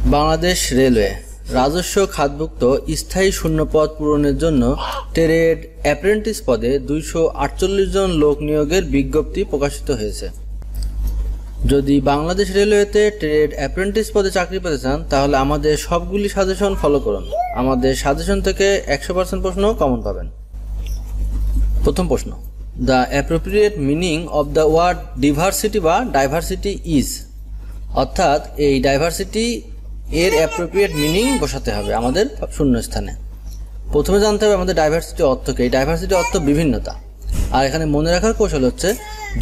Bangladesh railway রাজস্ব খাতভুক্ত স্থায়ী শূন্যপদ পূরণের জন্য ট্রেড অ্যাপ্রেন্টিস পদে 248 জন লোক নিয়োগের বিজ্ঞপ্তি প্রকাশিত হয়েছে। যদি বাংলাদেশ রেলওয়েতে ট্রেড অ্যাপ্রেন্টিস পদে চাকরি পেতে চান তাহলে আমাদের সবগুলি সাজেশন ফলো করুন। আমাদের সাজেশন থেকে 100% প্রশ্ন কমন পাবেন। প্রথম প্রশ্ন, the appropriate meaning of the word diversity বা ডাইভার্সিটি ইজ, অর্থাৎ এই ডাইভার্সিটি এর অ্যাপ্রোপ্রিয়েট মিনিং বসাতে হবে আমাদের শূন্যস্থানে। প্রথমে জানতে হবে আমাদের ডাইভার্সিটি অর্থকে। এই ডাইভার্সিটি অর্থ বিভিন্নতা। আর এখানে মনে রাখার কৌশল হচ্ছে,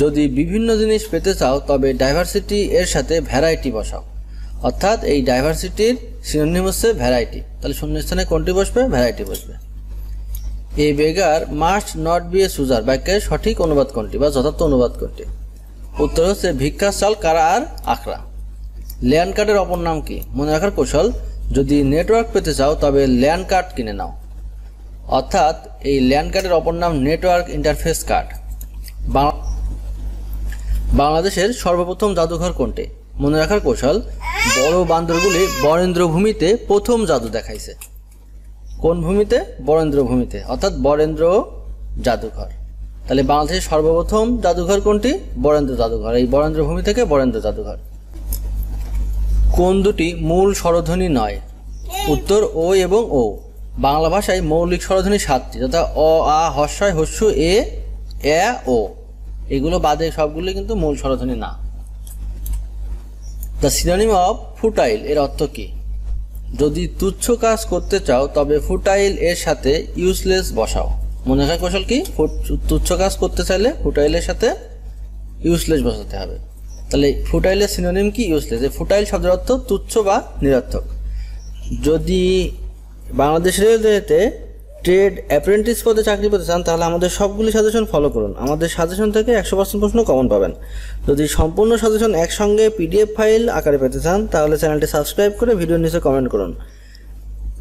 যদি বিভিন্ন জিনিস পেতে চাও তবে ডাইভার্সিটি এর সাথে ভ্যারাইটি বসাও, অর্থাৎ এই ডাইভার্সিটির সিনোনিম হচ্ছে ভ্যারাইটি। তাহলে শূন্যস্থানে কোনটি বসবে? ভ্যারাইটি বসবে। এ বেগার মাস্ট নট বি এ সুজার বাক্যের সঠিক অনুবাদ কোনটি বা যথার্থ অনুবাদ কোনটি? উত্তর হচ্ছে ভিক্ষার চাল কারা আর আখড়া। ল্যান্ড কার্ডের অপর নাম কি? মনে রাখার কৌশল, যদি নেটওয়ার্ক পেতে চাও তবে ল্যান্ড কার্ড কিনে নাও, অর্থাৎ এই ল্যান্ড কার্ডের অপর নাম নেটওয়ার্ক ইন্টারফেস কার্ড। বাংলাদেশের সর্বপ্রথম জাদুঘর কোনটি? মনে রাখার কৌশল, বড় বান্দরগুলি বরেন্দ্র ভূমিতে প্রথম জাদু দেখাইছে। কোন ভূমিতে? বরেন্দ্র ভূমিতে, অর্থাৎ বরেন্দ্র জাদুঘর। তাহলে বাংলাদেশের সর্বপ্রথম জাদুঘর কোনটি? বরেন্দ্র জাদুঘর। এই বরেন্দ্র ভূমি থেকে বরেন্দ্র জাদুঘর। কোন দুটি মূল স্বরধ্বনি নয়? উত্তর ও এবং ও। বাংলা ভাষায় মৌলিক স্বরধ্বনি 7টি, যথা অ, আ, হস্যই, হস্য, এ, ও। এগুলো বাদে সবগুলো কিন্তু মূল স্বরধ্বনি না। দ্য সিনোনিম অফ ফুটাইল এর অর্থ কি? যদি তুচ্ছ কাজ করতে চাও তবে ফুটাইল এর সাথে ইউজলেস বসাও। মনে রাখার কৌশল কি? তুচ্ছ কাজ করতে চাইলে ফুটাইলের সাথে ইউজলেস বসাতে হবে। তাহলে ফুটাইলের সিনোনিম কি? ইউজলেস। এই ফুটাইল শব্দের অর্থ তুচ্ছ বা নিরর্থক। যদি বাংলাদেশ রেলওয়েতে ট্রেড অ্যাপ্রেন্টিস পদে চাকরি পেতে চান তাহলে আমাদের সবগুলি সাজেশন ফলো করুন। আমাদের সাজেশন থেকে 100% প্রশ্ন কমন পাবেন। যদি সম্পূর্ণ সাজেশন একসঙ্গে পিডিএফ ফাইল আকারে পেতে চান তাহলে চ্যানেলটি সাবস্ক্রাইব করে ভিডিওর নিচে কমেন্ট করুন,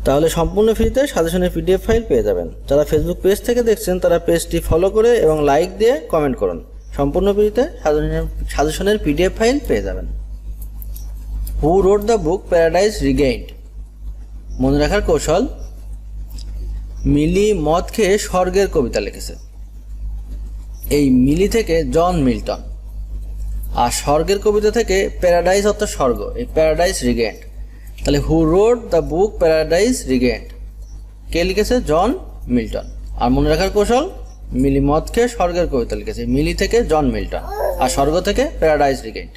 তাহলে সম্পূর্ণ ফ্রিতে সাজেশনের পিডিএফ ফাইল পেয়ে যাবেন। যারা ফেসবুক পেজ থেকে দেখছেন তারা পেজটি ফলো করে এবং লাইক দিয়ে কমেন্ট করুন। সম্পূর্ণ ফ্রিতে সাজেশনের পিডিএফ ফাইল পেয়ে যাবেন। Who wrote the book Paradise Regained? মনে রাখার কৌশল, মিলি মদ খেয়ে স্বর্গের কবিতা লিখেছে। এই মিলি থেকে জন মিল্টন, আর স্বর্গের কবিতা থেকে প্যারাডাইজ অর্থাৎ স্বর্গ, এই প্যারাডাইজ রিগেন্ড। তাহলে who wrote the book Paradise Regained, কে লিখেছে? John Milton. আর মনে রাখার কৌশল, মিলি মদ খেয়ে স্বর্গের কবিতা লিখেছে। মিলি থেকে জন মিল্টন, আর স্বর্গ থেকে প্যারাডাইজ রিগেন্ড।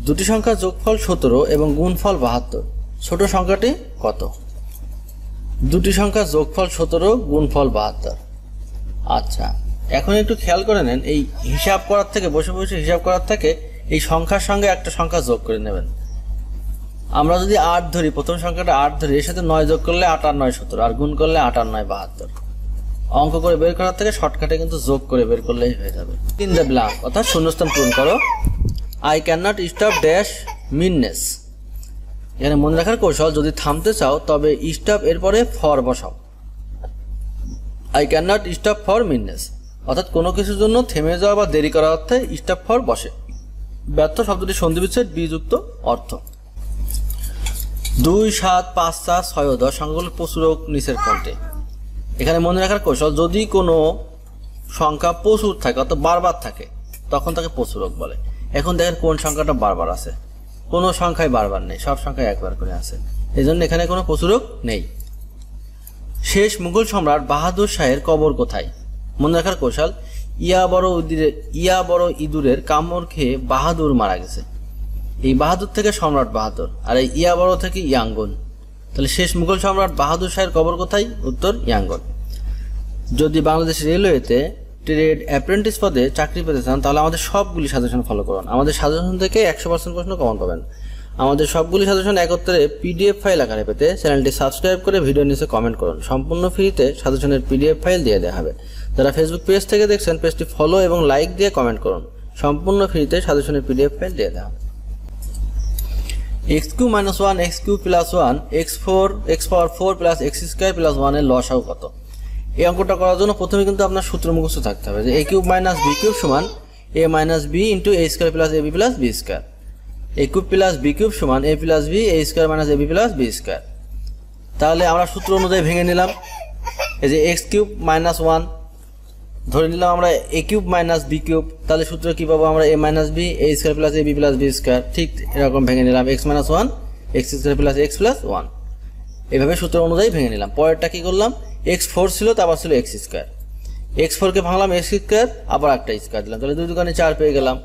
দুটি সংখ্যা যোগফল 17 এবং গুণফল 72, ছোট সংখ্যাটি কত? দুটি সংখ্যা যোগফল 17, গুণফল 72। আচ্ছা, এখন একটু খেয়াল করে নেন, এই হিসাব করার থেকে, বসে বসে হিসাব করার থেকে এই সংখ্যার সঙ্গে একটা সংখ্যা যোগ করে নেবেন। আমরা যদি 8 ধরি, প্রথম সংখ্যাটা 8 ধরি, এর সাথে 9 যোগ করলে 8 আর 9 17, আর গুণ করলে 8 আর 9 72। অঙ্ক করে বের করার থেকে শর্টকাটে কিন্তু যোগ করে বের করলেই হয়ে যাবে। ইন দ্য ব্ল্যাঙ্ক অর্থাৎ শূন্যস্থান পূরণ করো। I can not stop dash মিননেস। এখানে মনে রাখার কৌশল, যদি থামতে চাও তবে স্টপ এরপরে ফর বসাও। I can not stop for মিননেস, অর্থাৎ কোনো কিছুর জন্য থেমে যাওয়া বা দেরি করা অর্থে স্টপ ফর বসে। ব্যর্থ শব্দটি সন্ধিবিচ্ছেদ বিযুক্ত অর্থ। 2, 7, 5, 4, 6 ও 10 সংখ্যাগুলো প্রচুরক নিচের কোনটি? এখানে মনে রাখার কৌশল, যদি কোনো সংখ্যা প্রচুর থাকে অর্থাৎ বারবার থাকে তখন তাকে প্রচুরক বলে। এখন দেখেন কোন সংখ্যাটা বারবার আছে? কোনো সংখ্যায় বারবার নেই, সব সংখ্যায় একবার করে আছে, এই জন্য এখানে কোনো প্রচুরক নেই। শেষ মুঘল সম্রাট বাহাদুর শাহের কবর কোথায়? মনে রাখার কৌশল, ইয়া বড় ইঁদুরের কামড় খেয়ে বাহাদুর মারা গেছে। এই বাহাদুর থেকে সম্রাট বাহাদুর, আর এই ইয়া বড় থেকে ইয়াঙ্গন। তাহলে শেষ মুঘল সম্রাট বাহাদুর শাহের কবর কোথায়? উত্তর ইয়াঙ্গন। যদি বাংলাদেশ রেলওয়েতে ট্রেড অ্যাপ্রেন্টিস পদে চাকরি পেতে চান তাহলে আমাদের সবগুলি সাজেশন ফলো করুন। আমাদের সাজেশন থেকে 100% প্রশ্ন কমন পাবেন। আমাদের সবগুলি সাজেশন একত্রে পিডিএফ ফাইল আকারে পেতে চ্যানেলটি সাবস্ক্রাইব করে ভিডিওর নিচে কমেন্ট করুন। সম্পূর্ণ ফ্রিতে সাজেশনের পিডিএফ ফাইল দিয়ে দেওয়া হবে। যারা ফেসবুক পেজ থেকে দেখছেন পেজটি ফলো এবং লাইক দিয়ে কমেন্ট করুন। সম্পূর্ণ ফ্রিতে সাজেশনের পিডিএফ ফাইল দিয়ে দেওয়া হবে। x³ - 1 x³ + 1 x পাওয়ার 4 + x² + 1 এর লসাগু কত? এই অঙ্কটা করার জন্য প্রথমে কিন্তু আপনার সূত্র মুখস্থ থাকতে হবে যে a³ - b³ = a - b × a² + ab + b²। A cube plus B cube সমান এ plus B A square minus A B plus B square. তাহলে আমরা সূত্র অনুযায়ী ভেঙে নিলাম। এই যে এক্স কিউব মাইনাস 1 ধরে নিলাম আমরা এ কিউব মাইনাস বি কিউব, তাহলে সূত্র কী পাবো আমরা এ minus B A square plus A B plus B square. ঠিক এরকম ভেঙে নিলাম x minus 1 x square plus x plus 1, এইভাবে সূত্র অনুযায়ী ভেঙে নিলাম। পরেরটা কী করলাম, x4 ছিল তারপর ছিল এক্স স্কোয়ার, x4কে ভাঙলাম এক্স স্কোয়ার আবার একটা স্কোয়ার দিলাম, তাহলে 2 দুগুণে 4 পেয়ে গেলাম।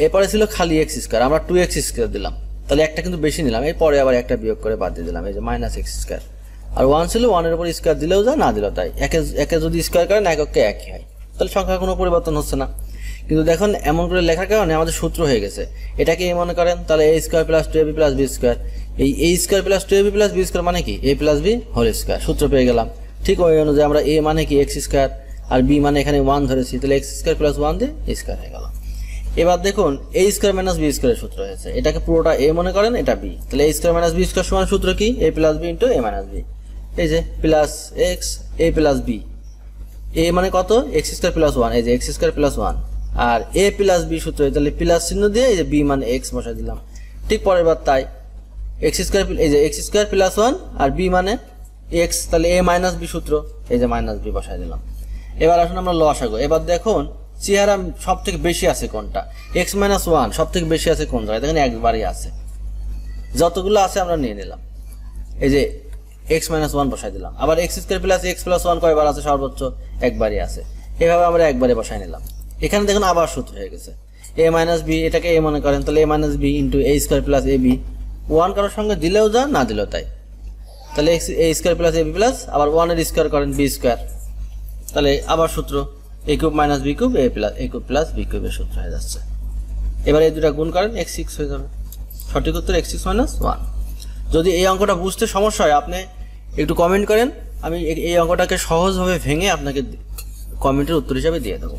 এরপরে ছিল খালি এক্স স্কোয়ার, আমরা 2x স্কোয়ার দিলাম, তাহলে একটা কিন্তু বেশি নিলাম, এরপরে আবার একটা বিয়োগ করে বাদ দিয়ে দিলাম, এই যে মাইনাস এক্স স্কোয়ার। আর 1 ছিল, 1-এর উপর স্কোয়ার দিলেও যা না দিলেও তাই, একে যদি স্কোয়ার করেন এককে একই হয়, তাহলে সংখ্যার কোনো পরিবর্তন হচ্ছে না। কিন্তু দেখুন এমন করে লেখার কারণে আমাদের সূত্র হয়ে গেছে। এটাকে এ মনে করেন, তাহলে A square plus 2ab plus B square, এই A square plus 2ab plus B square মানে কি A plus B whole square, সূত্র পেয়ে গেলাম। ঠিক ওই অনুযায়ী আমরা এ মানে কি এক্স স্কোয়ার আর বি মানে এখানে 1 ধরেছি, তাহলে এক্স স্কোয়ার প্লাস 1 দিয়ে স্কোয়ার হয়ে গেল। এবার দেখুন এ স্কোয়ার মাইনাস বি স্কোয়ারের সূত্র হয়েছে, এটাকে পুরোটা এ মনে করেন, এটা বি, তাহলে A square minus B square সমান সূত্র কি A plus B into A minus B, এই যে প্লাস এক্স এ প্লাস বি, এ মানে কত এক্স স্কোয়ার প্লাস 1, এই যে এক্স স্কোয়ার প্লাস 1 আর এ প্লাস বি সূত্র, তাহলে প্লাস চিহ্ন দিয়ে এই যে বি মানে এক্স বসাই দিলাম। ঠিক পরের বার তাই এক্স স্কোয়ার, এই যে এক্স স্কোয়ার প্লাস 1 আর বি মানে এক্স, তাহলে এ মাইনাস বি সূত্র, এই যে মাইনাস বি বসাই দিলাম। এবার আসুন আমরা লসাগু। এবার দেখুন চেহারা সব থেকে বেশি আছে কোনটা, এক্স মাইনাস 1 সব থেকে বেশি আছে কোন জায়গায়, দেখেন একবারই আছে, যতগুলো আছে আমরা নিয়ে নিলাম, এই যে এক্স মাইনাস 1 বসাই দিলাম। আবার x square plus x plus 1 কয়বার আছে, সর্বোচ্চ একবারই আছে, এভাবে আমরা একবারে বসাই নিলাম। এখানে দেখুন আবার সূত্র হয়ে গেছে এ মাইনাস বি, এটাকে এ মনে করেন, তাহলে এ minus B into A square plus A B, 1 কারোর সঙ্গে দিলেও যা না দিলেও তাই, তাহলে x A square plus A B plus আবার 1-এর স্কোয়ার করেন বি স্কোয়ার, তাহলে আবার সূত্র এ কিউব মাইনাস বি কিউব এ কিউব প্লাস বি কিউবের সূত্র হয়ে যাচ্ছে। এবার এই দুটা গুণ করেন x6 হয়ে যাবে, সঠিক উত্তর x6 মাইনাস 1। যদি এই অঙ্কটা বুঝতে সমস্যা হয় আপনি একটু কমেন্ট করেন, আমি এই অঙ্কটাকে সহজভাবে ভেঙে আপনাকে কমেন্টের উত্তর হিসাবে দিয়ে দেবো।